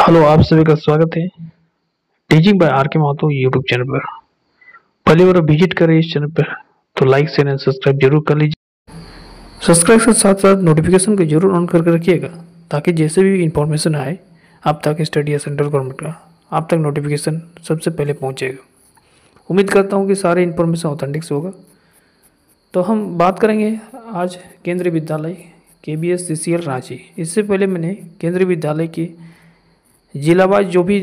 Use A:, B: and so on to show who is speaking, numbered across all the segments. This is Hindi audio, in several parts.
A: हेलो, आप सभी का स्वागत है टीचिंग बाय आर के महतो यूट्यूब चैनल पर। पहली बार विजिट करें इस चैनल पर तो लाइक शेयर एंड सब्सक्राइब जरूर कर लीजिए। सब्सक्राइब के साथ साथ नोटिफिकेशन को जरूर ऑन करके रखिएगा ताकि जैसे भी इंफॉर्मेशन आए आप तक स्टडी या सेंट्रल गवर्नमेंट का आप तक नोटिफिकेशन सबसे पहले पहुंचेगा। उम्मीद करता हूं कि सारे इन्फॉर्मेशन ऑथेंटिक से होगा। तो हम बात करेंगे आज केंद्रीय विद्यालय KBS CCL रांची। इससे पहले मैंने केंद्रीय विद्यालय की जिला वाइज जो भी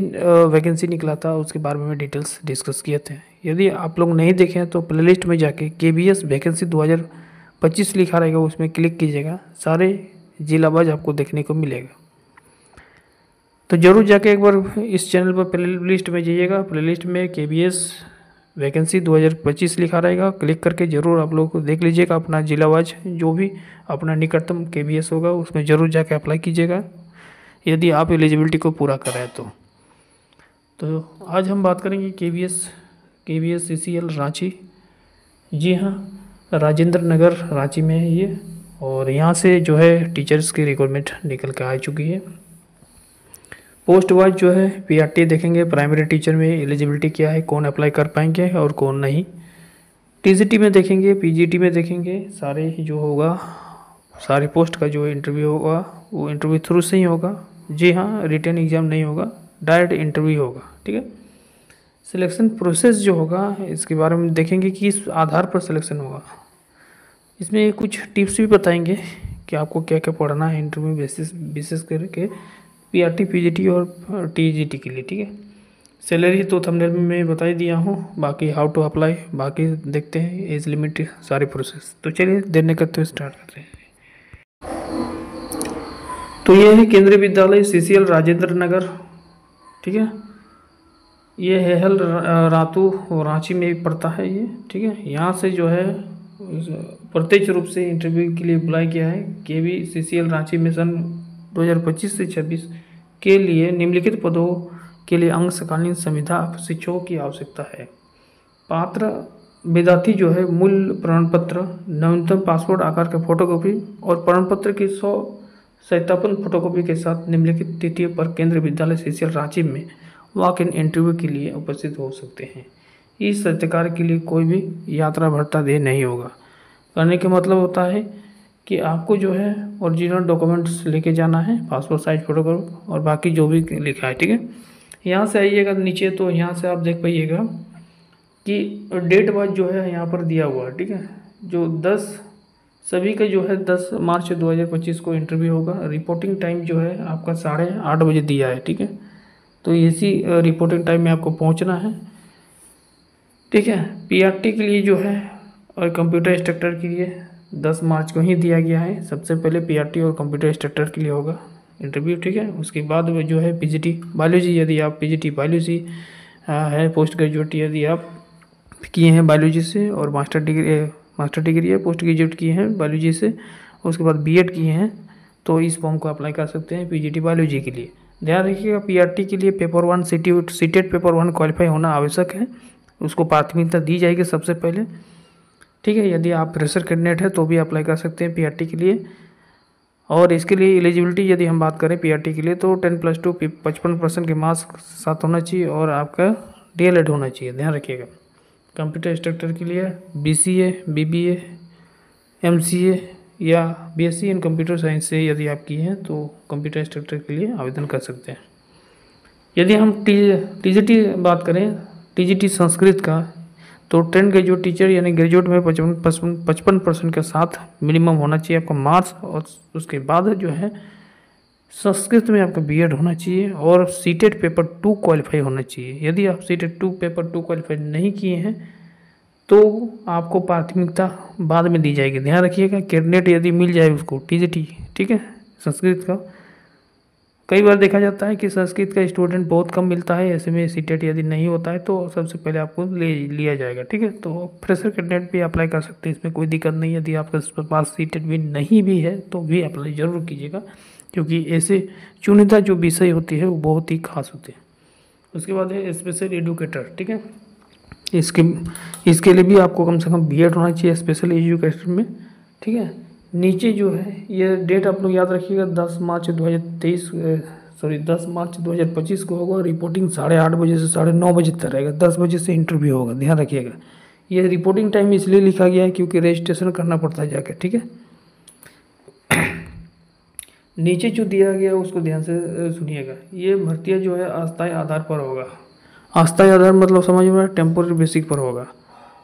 A: वैकेंसी निकला था उसके बारे में डिटेल्स डिस्कस किए थे। यदि आप लोग नहीं देखे हैं तो प्लेलिस्ट में जाके KBS वैकेंसी 2025 लिखा रहेगा, उसमें क्लिक कीजिएगा, सारे जिला वाइज आपको देखने को मिलेगा। तो ज़रूर जाके एक बार इस चैनल पर प्लेलिस्ट में जाइएगा। प्लेलिस्ट में KBS वैकेंसी 2025 लिखा रहेगा, क्लिक करके ज़रूर आप लोग देख लीजिएगा। अपना जिला वाइज जो भी अपना निकटतम KBS होगा उसमें ज़रूर जाके अप्लाई कीजिएगा यदि आप एलिजिबिलिटी को पूरा कर रहे हैं तो आज हम बात करेंगे KBS CCL रांची। जी हाँ, राजेंद्र नगर रांची में है ये, और यहाँ से जो है टीचर्स की रिक्वायरमेंट निकल के आ चुकी है। पोस्ट वाइज जो है PRT देखेंगे, प्राइमरी टीचर में एलिजिबिलिटी क्या है, कौन अप्लाई कर पाएंगे और कौन नहीं। TGT में देखेंगे, PGT में देखेंगे, सारे जो होगा सारे पोस्ट का जो इंटरव्यू होगा वो इंटरव्यू थ्रू से ही होगा। जी हाँ, रिटन एग्ज़ाम नहीं होगा, डायरेक्ट इंटरव्यू होगा। ठीक है, सिलेक्शन प्रोसेस जो होगा इसके बारे में देखेंगे कि इस आधार पर सिलेक्शन होगा। इसमें कुछ टिप्स भी बताएंगे कि आपको क्या क्या पढ़ना है इंटरव्यू बेसिस करके PRT PGT और TGT के लिए। ठीक है, सैलरी तो थंबनेल में बता ही दिया हूँ, बाकी हाउ टू अप्लाई बाकी देखते हैं, एज लिमिट सारी प्रोसेस। तो चलिए देर नहीं करते हुए स्टार्ट करते हैं। तो ये है केंद्रीय विद्यालय CCL राजेंद्र नगर। ठीक है, ये हेहल रातू रांची में पड़ता है ये। ठीक है, यहाँ से जो है प्रत्यक्ष रूप से इंटरव्यू के लिए अप्लाई किया है। KBS CCL रांची में सन 2025 से 26 के लिए निम्नलिखित पदों के लिए अंशकालीन संविदा शिक्षकों की आवश्यकता है। पात्र विद्यार्थी जो है मूल प्रमाण पत्र, न्यूनतम पासपोर्ट आकार का फोटोकॉपी और प्रमाण पत्र की 100 सत्यापन फोटोकॉपी के साथ निम्नलिखित तिथियों पर केंद्रीय विद्यालय CCL रांची में वॉक इन इंटरव्यू के लिए उपस्थित हो सकते हैं। इस सत्याकार के लिए कोई भी यात्रा भत्ता देय नहीं होगा। करने का मतलब होता है कि आपको जो है ओरिजिनल डॉक्यूमेंट्स लेके जाना है, पासपोर्ट साइज फोटोकॉपी और बाकी जो भी लिखा है। ठीक है, यहाँ से आइएगा नीचे तो यहाँ से आप देख पाइएगा कि डेट वाइज जो है यहाँ पर दिया हुआ है। ठीक है, जो 10 सभी का जो है 10 मार्च 2025 को इंटरव्यू होगा। रिपोर्टिंग टाइम जो है आपका 8:30 बजे दिया है। ठीक है, तो इसी रिपोर्टिंग टाइम में आपको पहुंचना है। ठीक है, PRT के लिए जो है और कंप्यूटर इंस्ट्रक्टर के लिए 10 मार्च को ही दिया गया है। सबसे पहले PRT और कंप्यूटर इंस्ट्रक्टर के लिए होगा इंटरव्यू। ठीक है, उसके बाद में जो है PGT बायोलॉजी, यदि आप PGT बायोलॉजी है, पोस्ट ग्रेजुएट यदि आप किए हैं बायोलॉजी से और मास्टर डिग्री है, पोस्ट ग्रेजुएट किए हैं बायोलॉजी से, उसके बाद BEd किए हैं, तो इस फॉर्म को अप्लाई कर सकते हैं PGT बायोलॉजी के लिए। ध्यान रखिएगा PRT के लिए पेपर 1 सीटेट पेपर 1 क्वालिफाई होना आवश्यक है, उसको प्राथमिकता दी जाएगी सबसे पहले। ठीक है, यदि आप फ्रेशर कैंडिडेट है तो भी अप्लाई कर सकते हैं PRT के लिए। और इसके लिए एलिजिबिलिटी यदि हम बात करें PRT के लिए तो 10+2 55% के मार्क्स साथ होना चाहिए और आपका DLED होना चाहिए। ध्यान रखिएगा। कंप्यूटर इंस्ट्रक्टर के लिए BCA BBA MCA या BSc इन कंप्यूटर साइंस से यदि आप किए हैं तो कंप्यूटर इंस्ट्रक्टर के लिए आवेदन कर सकते हैं। यदि हम TGT बात करें, TGT संस्कृत का, तो 10 ग्रेजुएट टीचर यानी ग्रेजुएट में 55% के साथ मिनिमम होना चाहिए आपका मार्क्स, और उसके बाद जो है संस्कृत में आपका BEd होना चाहिए और सीटेट पेपर 2 क्वालिफाई होना चाहिए। यदि आप सीटेट पेपर 2 क्वालिफाई नहीं किए हैं तो आपको प्राथमिकता बाद में दी जाएगी। ध्यान रखिएगा, कैंडिडेट यदि मिल जाए उसको TGT, ठीक है, संस्कृत का, कई बार देखा जाता है कि संस्कृत का स्टूडेंट बहुत कम मिलता है, ऐसे में सीटेट यदि नहीं होता है तो सबसे पहले आपको लिया जाएगा। ठीक है, तो फ्रेशर कैंडिडेट भी अप्लाई कर सकते हैं, इसमें कोई दिक्कत नहीं। यदि आपके पास सीटेट भी नहीं भी है तो भी अप्लाई ज़रूर कीजिएगा, क्योंकि ऐसे चुनिंदा जो विषय होती है वो बहुत ही खास होते हैं। उसके बाद है स्पेशल एजुकेटर। ठीक है, इसके लिए भी आपको कम से कम BEd होना चाहिए स्पेशल एजुकेशन में। ठीक है, नीचे जो है ये डेट आप लोग याद रखिएगा, 10 मार्च 2023 10 मार्च 2025 को होगा। रिपोर्टिंग 8:30 बजे से 9:30 बजे तक रहेगा। 10 बजे से इंटरव्यू होगा, ध्यान रखिएगा। ये रिपोर्टिंग टाइम इसलिए लिखा गया है क्योंकि रजिस्ट्रेशन करना पड़ता है जाके, ठीक है। नीचे जो दिया गया है उसको ध्यान से सुनिएगा। ये भर्तियाँ जो है अस्थायी आधार पर होगा। अस्थायी आधार मतलब समझ में, टेम्पोररी बेसिक पर होगा,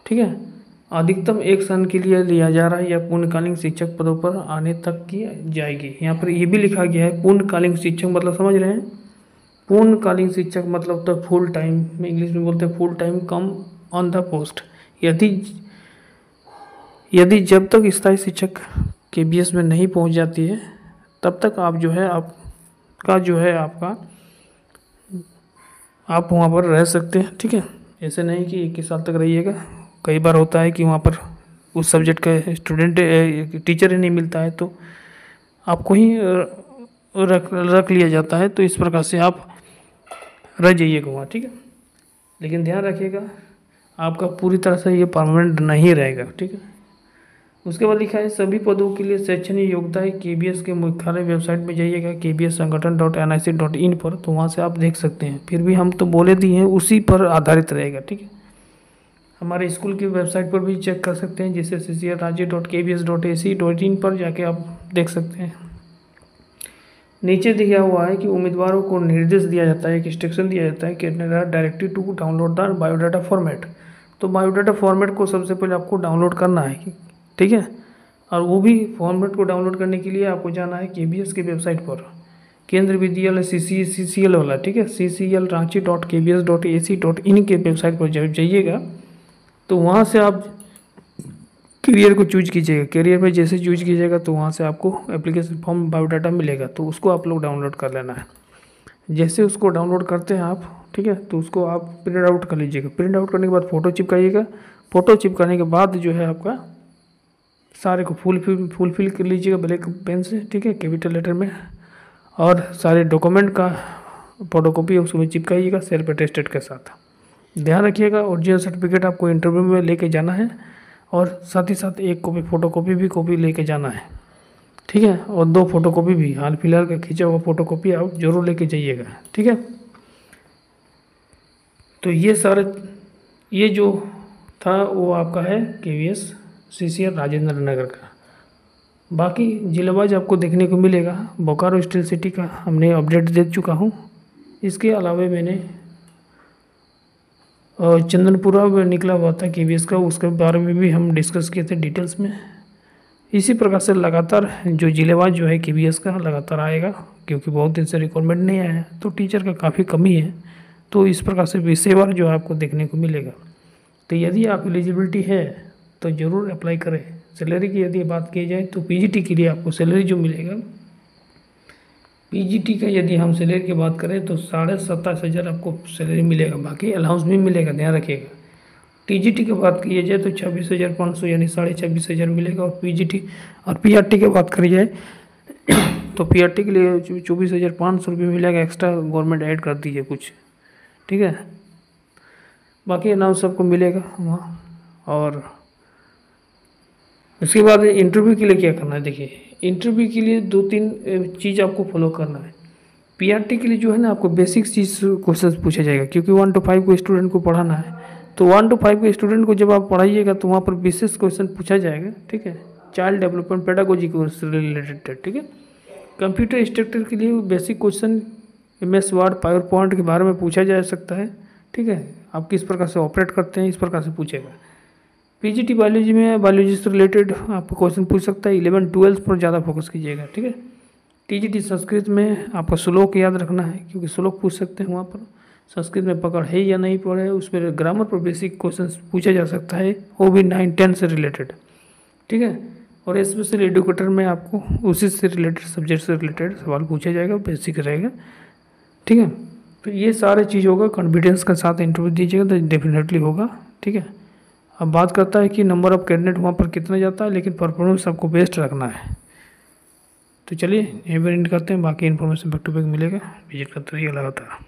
A: ठीक है। अधिकतम 1 साल के लिए लिया जा रहा है या पूर्णकालीन शिक्षक पदों पर आने तक की जाएगी। यहाँ पर ये भी लिखा गया है पूर्णकालीन शिक्षक मतलब समझ रहे हैं, पूर्णकालीन शिक्षक मतलब तो फुल टाइम में, इंग्लिश में बोलते हैं full time come on the post. यदि जब तक स्थायी शिक्षक KBS में नहीं पहुँच जाती है तब तक आप जो है आप वहाँ पर रह सकते हैं, ठीक है। ऐसे नहीं कि 21 साल तक रहिएगा। कई बार होता है कि वहाँ पर उस सब्जेक्ट का स्टूडेंट टीचर ही नहीं मिलता है तो आपको ही रख लिया जाता है। तो इस प्रकार से आप रह जाइएगा वहाँ, ठीक है। लेकिन ध्यान रखिएगा आपका पूरी तरह से ये परमानेंट नहीं रहेगा, ठीक है। उसके बाद लिखा है सभी पदों के लिए शैक्षणिक योग्यता है। KBS के मुख्यालय वेबसाइट में जाइएगा kbssangathan.nic.in पर, तो वहाँ से आप देख सकते हैं। फिर भी हम तो बोले दिए हैं उसी पर आधारित रहेगा, ठीक है। हमारे स्कूल की वेबसाइट पर भी चेक कर सकते हैं, जैसे ccrajya.kbs.ac.in पर जाके आप देख सकते हैं। नीचे दिया हुआ है कि उम्मीदवारों को निर्देश दिया जाता है, एक इंस्ट्रक्शन दिया जाता है कि directly to download the biodata format. तो बायोडाटा फॉर्मेट को सबसे पहले आपको डाउनलोड करना है, ठीक है। और वो भी फॉर्मेट को डाउनलोड करने के लिए आपको जाना है KBS की वेबसाइट पर, केंद्र विद्यालय CCL वाला, ठीक है, cclranchi.kbs.ac.in के वेबसाइट पर जब जाइएगा तो वहाँ से आप करियर को चूज कीजिएगा। करियर में जैसे चूज कीजिएगा तो वहाँ से आपको एप्लीकेशन फॉर्म बायोडाटा मिलेगा, तो उसको आप लोग डाउनलोड कर लेना है। जैसे उसको डाउनलोड करते हैं आप, ठीक है, तो उसको आप प्रिंट आउट कर लीजिएगा। प्रिंट आउट करने के बाद फ़ोटो चिपकाइएगा। फ़ोटो चिपकाने के बाद जो है आपका सारे को फुलफिल कर लीजिएगा ब्लैक पेन से, ठीक है, कैपिटल लेटर में। और सारे डॉक्यूमेंट का फोटोकॉपी उसमें चिपकाइएगा सेल्फ अटेस्टेड के साथ। ध्यान रखिएगा ओरिजिनल सर्टिफिकेट आपको इंटरव्यू में लेके जाना है और साथ ही साथ एक कॉपी फोटोकॉपी भी लेके जाना है, ठीक है। और 2 फोटोकॉपी भी हाल फिलहाल का खींचा हुआ फोटोकॉपी आप जरूर लेके जाइएगा, ठीक है। तो ये जो था वो आपका है KBS CCL राजेंद्र नगर का। बाकी जिलावाइज आपको देखने को मिलेगा। बोकारो स्टील सिटी का हमने अपडेट दे चुका हूँ। इसके अलावा मैंने चंदनपुरा में निकला हुआ था KBS का, उसके बारे में भी हम डिस्कस किए थे डिटेल्स में। इसी प्रकार से लगातार जो जिलेवाइज जो है KBS का लगातार आएगा, क्योंकि बहुत दिन से रिक्वायरमेंट नहीं आया है तो टीचर का काफ़ी कमी है। तो इस प्रकार से विषयवार जो है आपको देखने को मिलेगा। तो यदि आप एलिजिबिलिटी है तो ज़रूर अप्लाई करें। सैलरी की यदि बात की जाए तो PGT के लिए आपको सैलरी जो मिलेगा, PGT का यदि हम सैलरी की बात करें तो 27,500 आपको सैलरी मिलेगा। बाकी अलाउंस भी मिलेगा, ध्यान रखिएगा। TGT की बात की जाए तो 26,500 यानी 26,500 मिलेगा। और PGT और PRT की बात करी जाए तो PRT के लिए 24,500 रुपये मिलेगा। एक्स्ट्रा गवर्नमेंट ऐड कर दीजिए कुछ, ठीक है। बाकी अलाउंस सबको मिलेगा वहाँ। और उसके बाद इंटरव्यू के लिए क्या करना है, देखिए इंटरव्यू के लिए 2-3 चीज़ आपको फॉलो करना है। PRT के लिए जो है ना आपको बेसिक चीज़ क्वेश्चन पूछा जाएगा, क्योंकि 1 to 5 को स्टूडेंट को पढ़ाना है। तो 1 to 5 के स्टूडेंट को जब आप पढ़ाइएगा तो वहाँ पर विशेष क्वेश्चन पूछा जाएगा, ठीक है, चाइल्ड डेवलपमेंट पेडागोजी को रिलेटेड, ठीक है। कंप्यूटर इंस्ट्रक्टर के लिए basic question MS word power point के बारे में पूछा जा सकता है, ठीक है। आप किस प्रकार से ऑपरेट करते हैं इस प्रकार से पूछेगा। PGT बायोलॉजी में बायोलॉजी से रिलेटेड आपको क्वेश्चन पूछ सकता है। 11-12 पर ज़्यादा फोकस कीजिएगा, ठीक है। TGT संस्कृत में आपको श्लोक याद रखना है, क्योंकि श्लोक पूछ सकते हैं वहाँ पर। संस्कृत में पकड़ है या नहीं पकड़ है, उसमें ग्रामर पर बेसिक क्वेश्चन पूछा जा सकता है, वो भी 9-10 से रिलेटेड, ठीक है। और स्पेशल एडुकेटर में आपको उसी से रिलेटेड सब्जेक्ट से रिलेटेड सवाल पूछा जाएगा, बेसिक रहेगा, ठीक है। तो ये सारे चीज़ होगा। कॉन्फिडेंस के साथ इंटरव्यू दीजिएगा तो डेफिनेटली होगा, ठीक है। अब बात करता है कि नंबर ऑफ कैंडिडेट वहाँ पर कितना जाता है, लेकिन परफॉर्मेंस आपको बेस्ट रखना है। तो चलिए यहीं पर एंड करते हैं। बाकी इन्फॉर्मेशन बैक टू बैक मिलेगा, विजिट करते रहिए लगातार।